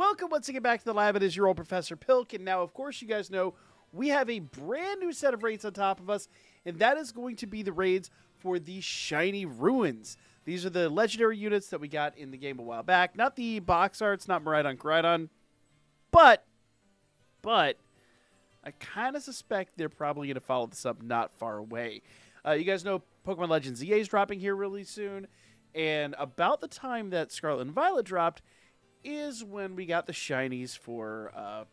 Welcome once again back to the lab. It is your old Professor Pilk, and now, of course, you guys know we have a brand new set of raids on top of us, and that is going to be the raids for the Shiny Ruins. These are the legendary units that we got in the game a while back. Not the box arts, not Maridon Koridon, but I kind of suspect they're probably going to follow this up not far away. You guys know Pokemon Legends EA is dropping here really soon, and about the time that Scarlet and Violet dropped is when we got the shinies for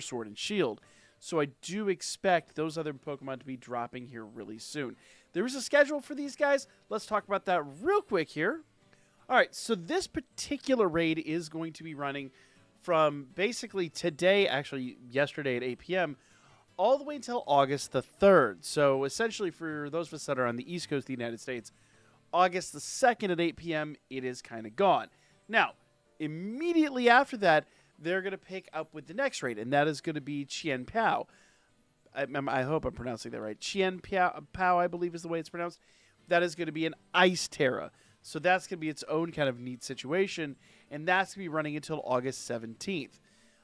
Sword and Shield. So I do expect those other Pokemon to be dropping here really soon. There is a schedule for these guys. Let's talk about that real quick here. All right, so this particular raid is going to be running from basically today, actually yesterday at 8 p.m., all the way until August the 3rd. So essentially for those of us that are on the East Coast of the United States, August the 2nd at 8 p.m., it is kind of gone. Now, immediately after that, they're going to pick up with the next raid, and that is going to be Chien Pao. I hope I'm pronouncing that right. Chien Pao, I believe is the way it's pronounced. That is going to be an Ice Terra. So that's going to be its own kind of neat situation, and that's going to be running until August 17th.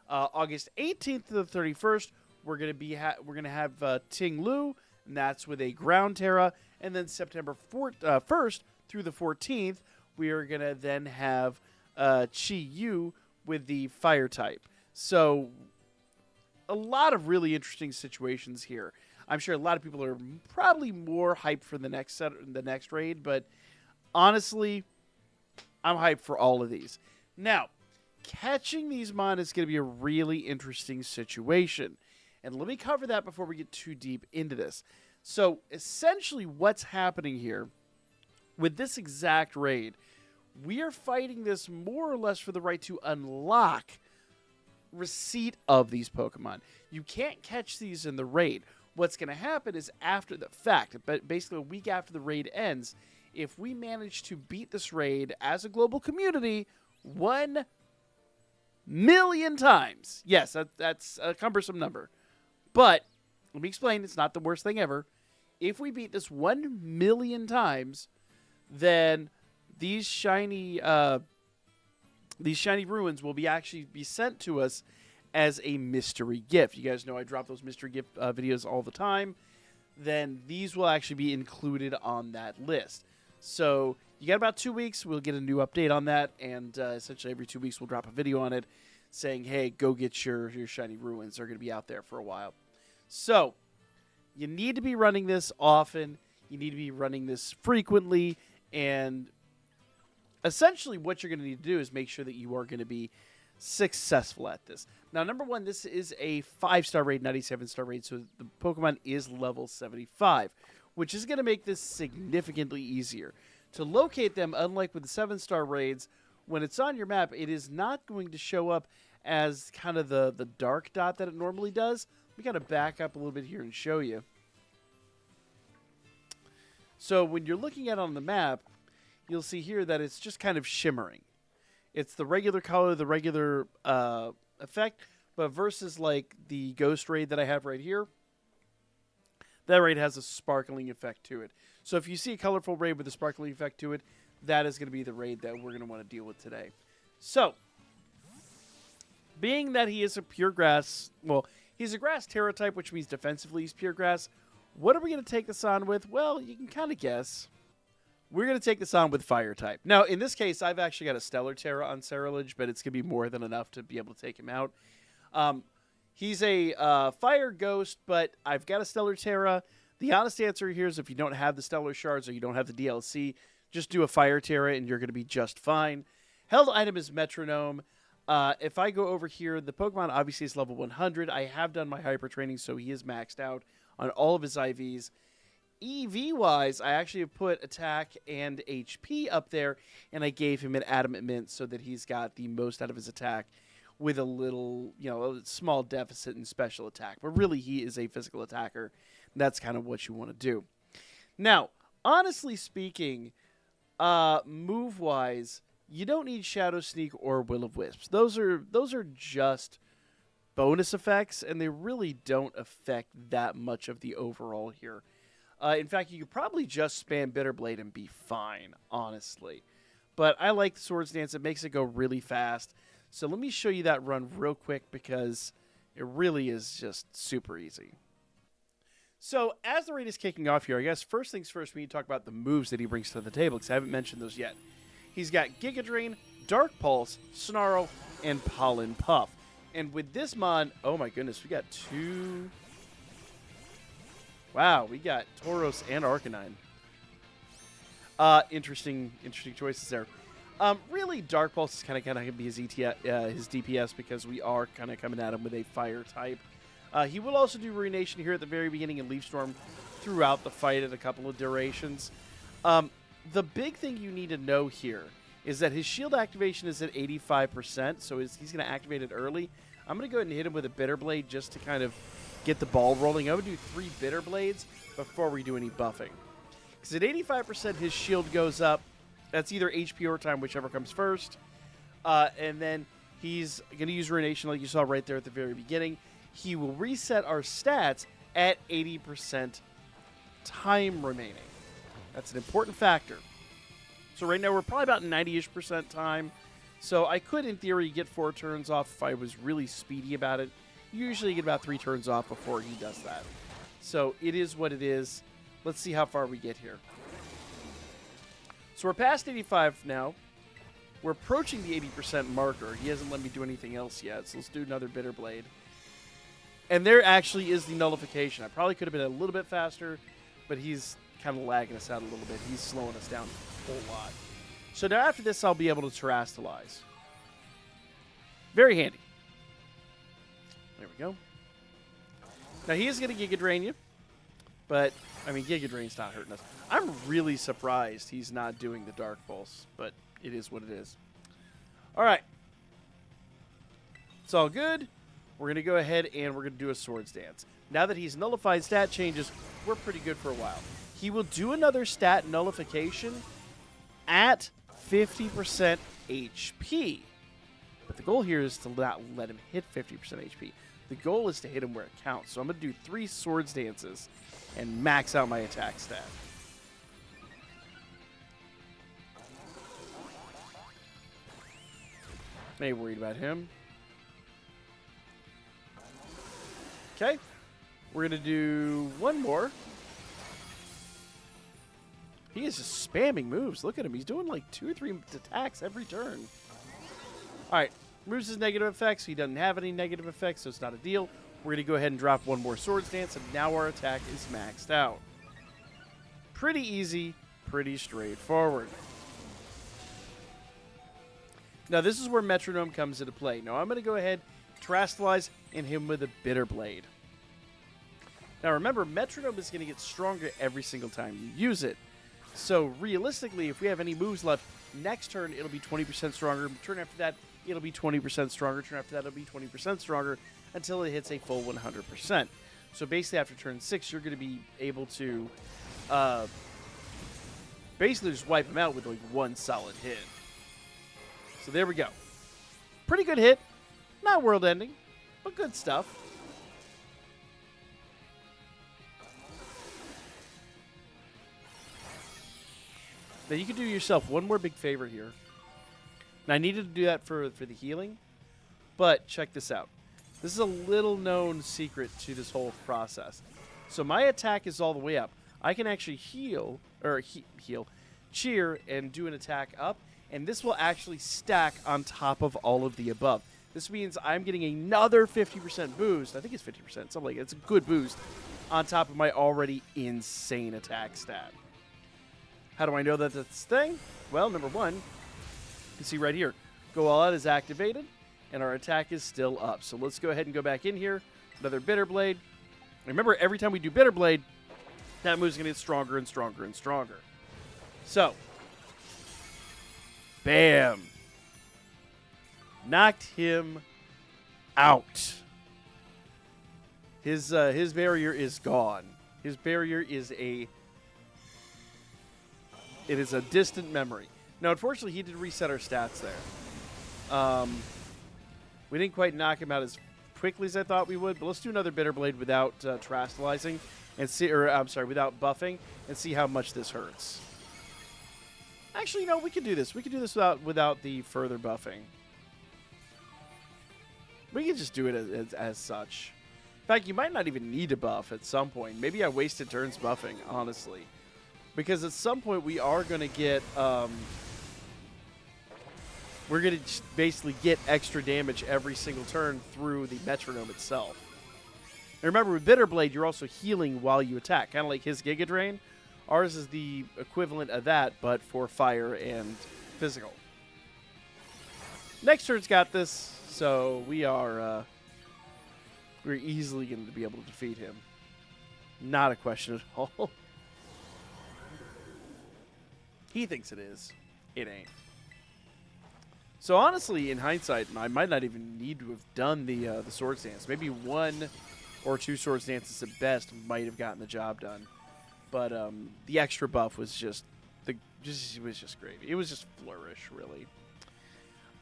August 18th to the 31st, we're going to have Ting Lu, and that's with a Ground Terra, and then September 1st through the 14th, we are going to then have Chi Yu with the Fire type. So a lot of really interesting situations here. I'm sure a lot of people are probably more hyped for the next raid, but honestly, I'm hyped for all of these. Now, catching these mon is going to be a really interesting situation. And let me cover that before we get too deep into this. So essentially what's happening here with this exact raid, we are fighting this more or less for the right to unlock receipt of these Pokemon. You can't catch these in the raid. What's going to happen is after the fact, but basically a week after the raid ends, if we manage to beat this raid as a global community 1 million times, yes, that's a cumbersome number, but let me explain, it's not the worst thing ever. If we beat this 1 million times, then these shiny ruins will actually be sent to us as a mystery gift. You guys know I drop those mystery gift videos all the time. Then these will actually be included on that list. So you got about 2 weeks. We'll get a new update on that, and essentially every 2 weeks we'll drop a video on it saying, hey, go get your shiny ruins. They're going to be out there for a while. So you need to be running this often. You need to be running this frequently, and essentially what you're going to need to do is make sure that you are going to be successful at this. Now, number one, this is a 5-star raid, not a 7-star raid, so the Pokemon is level 75, which is going to make this significantly easier. To locate them, unlike with the 7-star raids, when it's on your map, it is not going to show up as kind of the dark dot that it normally does. We got to back up a little bit here and show you. So when you're looking at it on the map, you'll see here that it's just kind of shimmering. It's the regular color, the regular effect, but versus like the Ghost Raid that I have right here, that raid has a sparkling effect to it. So if you see a colorful raid with a sparkling effect to it, that is going to be the raid that we're going to want to deal with today. So, being that he is a pure grass, well, he's a grass Terra type, which means defensively he's pure grass. What are we going to take this on with? Well, you can kind of guess. We're going to take this on with Fire type. Now, in this case, I've actually got a Stellar Terra on Ceruledge, but it's going to be more than enough to be able to take him out. He's a Fire Ghost, but I've got a Stellar Terra. The honest answer here is if you don't have the Stellar Shards or you don't have the DLC, just do a Fire Terra and you're going to be just fine. Held item is Metronome. If I go over here, the Pokemon obviously is level 100. I have done my Hyper Training, so he is maxed out on all of his IVs. EV-wise, I actually have put attack and HP up there, and I gave him an Adamant Mint so that he's got the most out of his attack with a little, a small deficit in special attack. But really, he is a physical attacker. That's kind of what you want to do. Now, honestly speaking, move-wise, you don't need Shadow Sneak or Will-O-Wisps. Those are just bonus effects, and they really don't affect that much of the overall here. In fact, you could probably just spam Bitter Blade and be fine, honestly. But I like the Swords Dance. It makes it go really fast. So let me show you that run real quick because it really is just super easy. So as the raid is kicking off here, I guess first things first, we need to talk about the moves that he brings to the table because I haven't mentioned those yet. He's got Giga Drain, Dark Pulse, Snarl, and Pollen Puff. And with this mod, oh my goodness, we got two... Wow, we got Tauros and Arcanine. Interesting choices there. Really, Dark Pulse is kind of going to be his DPS because we are kind of coming at him with a fire type. He will also do Ruination here at the very beginning and Leaf Storm throughout the fight at a couple of durations. The big thing you need to know here is that his shield activation is at 85%, so he's going to activate it early. I'm going to go ahead and hit him with a Bitter Blade just to kind of get the ball rolling. I would do 3 Bitter Blades before we do any buffing. Because at 85%, his shield goes up. That's either HP or time, whichever comes first. And then he's going to use Ruination like you saw right there at the very beginning. He will reset our stats at 80% time remaining. That's an important factor. So right now we're probably about 90-ish% time. So I could, in theory, get 4 turns off if I was really speedy about it. Usually you get about 3 turns off before he does that. So it is what it is. Let's see how far we get here. So we're past 85 now. We're approaching the 80% marker. He hasn't let me do anything else yet, so let's do another Bitter Blade. And there actually is the nullification. I probably could have been a little bit faster, but he's kind of lagging us out a little bit. He's slowing us down a whole lot. So now after this, I'll be able to Terrastalize. Very handy. There we go. Now he is going to Giga Drain you, but, I mean, Giga Drain's not hurting us. I'm really surprised he's not doing the Dark Pulse, but it is what it is. All right. It's all good. We're going to go ahead and we're going to do a Swords Dance. Now that he's nullified stat changes, we're pretty good for a while. He will do another stat nullification at 50% HP. But the goal here is to not let him hit 50% HP. The goal is to hit him where it counts. So I'm going to do 3 Swords Dances and max out my attack stat. Ain't worried about him. Okay. We're going to do one more. He is just spamming moves. Look at him. He's doing like 2 or 3 attacks every turn. All right. Moves his negative effects. He doesn't have any negative effects, so it's not a deal. We're going to go ahead and drop one more Swords Dance, and now our attack is maxed out. Pretty easy, pretty straightforward. Now, this is where Metronome comes into play. Now, I'm going to go ahead, Terrastalize, and hit him with a Bitter Blade. Now, remember, Metronome is going to get stronger every single time you use it. So, realistically, if we have any moves left, next turn, it'll be 20% stronger. Turn after that, it'll be 20% stronger. Turn after that, it'll be 20% stronger until it hits a full 100%. So, basically, after turn 6, you're going to be able to basically just wipe him out with, like, one solid hit. So there we go. Pretty good hit. Not world-ending, but good stuff. Now, you can do yourself one more big favor here. Now, I needed to do that for the healing, but check this out. This is a little-known secret to this whole process. So my attack is all the way up. I can actually heal, cheer, and do an attack up. And this will actually stack on top of all of the above. This means I'm getting another 50% boost. I think it's 50%, something like that. It's a good boost on top of my already insane attack stat. How do I know that that's the thing? Well, number one, you can see right here. Go All Out is activated, and our attack is still up. So let's go ahead and go back in here. Another Bitter Blade. Remember, every time we do Bitter Blade, that move's going to get stronger and stronger and stronger. So, bam. Knocked him out. His barrier is gone. His barrier is a distant memory. Now, unfortunately, he did reset our stats there. We didn't quite knock him out as quickly as I thought we would, but let's do another Bitter Blade without Terrastalizing and see, or I'm sorry, without buffing, and see how much this hurts. Actually, no, we can do this. We can do this without the further buffing. We can just do it as such. In fact, you might not even need a buff at some point. Maybe I wasted turns buffing, honestly. Because at some point we are going to get... we're going to basically get extra damage every single turn through the metronome itself. And remember, with Bitterblade, you're also healing while you attack. Kind of like his Giga Drain. Ours is the equivalent of that, but for fire and physical. Next turn's got this, so we are... we're easily going to be able to defeat him. Not a question at all. He thinks it is. It ain't. So honestly, in hindsight, I might not even need to have done the Swords Dance. Maybe 1 or 2 Swords Dances at best might have gotten the job done. But the extra buff was just it was just gravy. It was just flourish, really.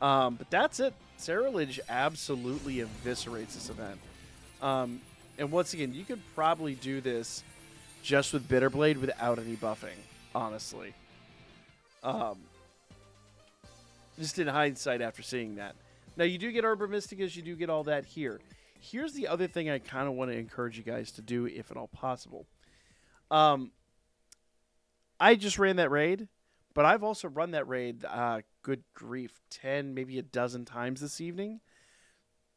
But that's it. Ceruledge absolutely eviscerates this event. And once again, you could probably do this just with Bitterblade without any buffing, honestly. Just in hindsight after seeing that. Now, you do get Arbor Mysticas, you do get all that here. Here's the other thing I kind of want to encourage you guys to do, if at all possible. I just ran that raid, but I've also run that raid, good grief, 10, maybe a dozen times this evening.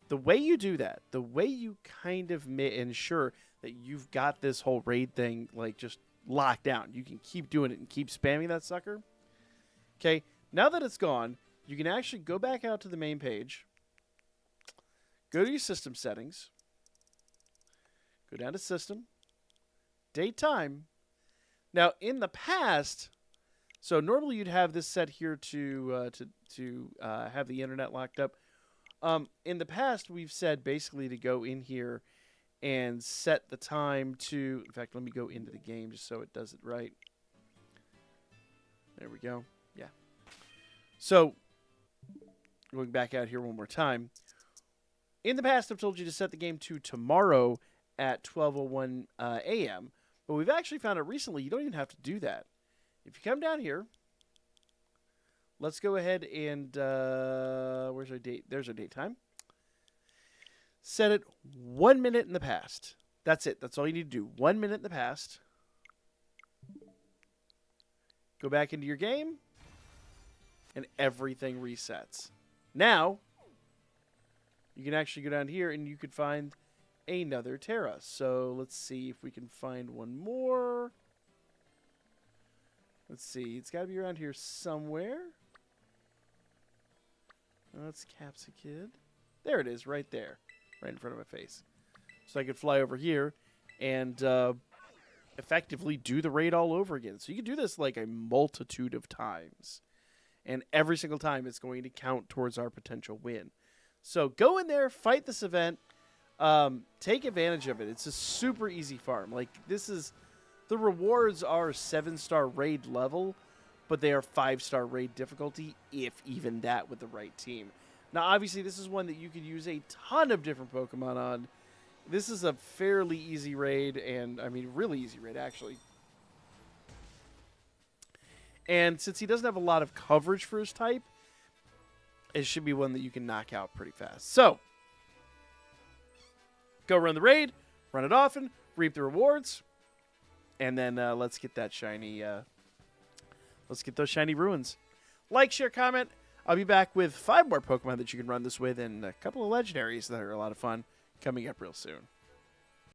The way you do that, the way you kind of ensure that you've got this whole raid thing like just locked down, you can keep doing it and keep spamming that sucker. Okay, now that it's gone, you can actually go back out to the main page, go to your system settings, go down to system, date, time. Now, in the past, so normally you'd have this set here to have the internet locked up. In the past, we've said basically to go in here and set the time to... In fact, let me go into the game just so it does it right. There we go. Yeah. So, going back out here one more time. In the past, I've told you to set the game to tomorrow at 12:01 a.m., but we've actually found out recently you don't even have to do that. If you come down here, let's go ahead and, where's our date? There's our date time. Set it 1 minute in the past. That's it. That's all you need to do. 1 minute in the past. Go back into your game, and everything resets. Now, you can actually go down here, and you could find another Terra. So let's see if we can find one more. Let's see. It's got to be around here somewhere. Oh, that's Capsicid. There it is, right there. Right in front of my face. So I could fly over here and effectively do the raid all over again. So you can do this like a multitude of times. And every single time it's going to count towards our potential win. So go in there, fight this event. Take advantage of it. It's a super easy farm. Like, this is... The rewards are 7-star raid level, but they are 5-star raid difficulty, if even that, with the right team. Now, obviously, this is one that you could use a ton of different Pokemon on. This is a fairly easy raid, and, I mean, really easy raid, actually. And since he doesn't have a lot of coverage for his type, it should be one that you can knock out pretty fast. So, go run the raid, run it often, reap the rewards, and then let's get that shiny, let's get those shiny ruins. Like, share, comment. I'll be back with 5 more Pokemon that you can run this with and a couple of legendaries that are a lot of fun coming up real soon.